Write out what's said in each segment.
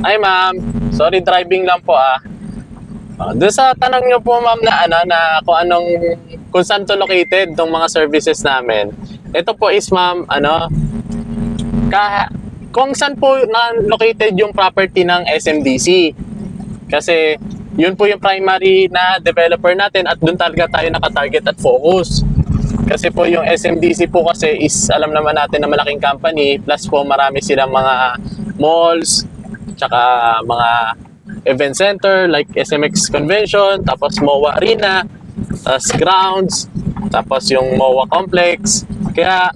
Ay ma'am, sorry driving lang po ah. Doon sa tanong niyo po ma'am na ano na kung saan to located tong mga services namin. Ito po is ma'am kung saan po na located yung property ng SMDC. Kasi yun po yung primary na developer natin at doon talaga tayo naka-target at focus. Kasi po yung SMDC po kasi is alam naman natin na malaking company plus po marami silang mga malls tsaka mga event center like SMX Convention, tapos MOA Arena, tapos grounds, tapos yung MOA Complex. Kaya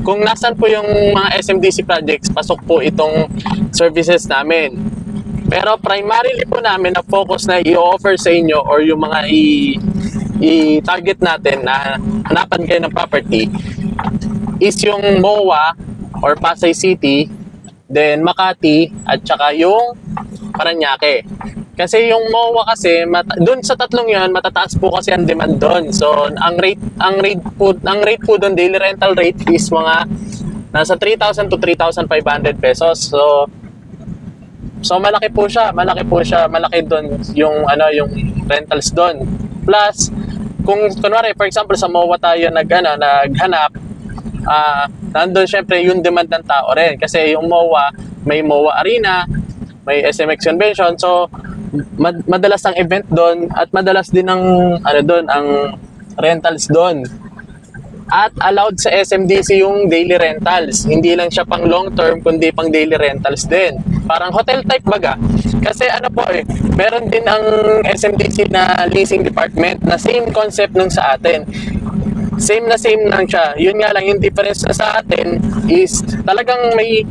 kung nasan po yung mga SMDC projects, pasok po itong services namin. Pero primarily po namin na focus na i-offer sa inyo or yung mga i-target natin na hanapan kayo ng property is yung MOA or Pasay City, then Makati, at saka yung Paranaque. Kasi yung MOA kasi doon sa tatlong 'yon matataas po kasi ang demand doon. So ang rate po doon, daily rental rate is mga nasa 3,000 to 3,500 pesos. So malaki po siya, malaki doon yung rentals doon. Plus kung kunwari for example sa MOA tayo naghanap, nandun syempre yung demand ng tao rin kasi yung MOA may MOA Arena, may SMX Convention, so madalas ang event doon at madalas din ang ang rentals doon. At allowed sa SMDC yung daily rentals. Hindi lang siya pang long term kundi pang daily rentals din. Parang hotel type baga. Kasi meron din ang SMDC na leasing department na same concept nung sa atin. Same lang siya. Yun nga lang yung difference na sa atin is talagang may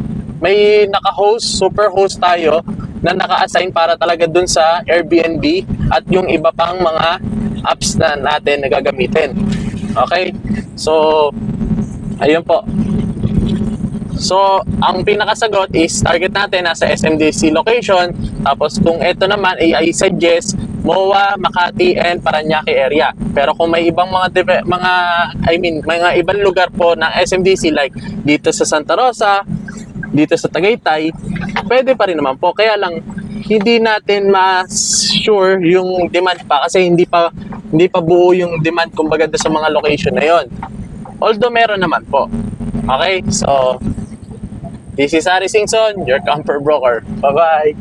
naka-host, super host tayo na naka-assign para talaga dun sa Airbnb at yung iba pang mga apps na natin na gagamitin. Okay? So, ayun po. So, ang pinakasagot is target natin nasa SMDC location. Tapos kung ito naman ay suggest MOA, Makati, and Paranaque area. Pero kung may ibang mga ibang lugar po ng SMDC like dito sa Santa Rosa, dito sa Tagaytay, pwede pa rin naman po. Kaya lang hindi natin ma-sure yung demand pa kasi hindi pa buo yung demand kumbaga sa mga location na yon. Although meron naman po. Okay? So, this is Harry Singson, your camper broker. Bye-bye!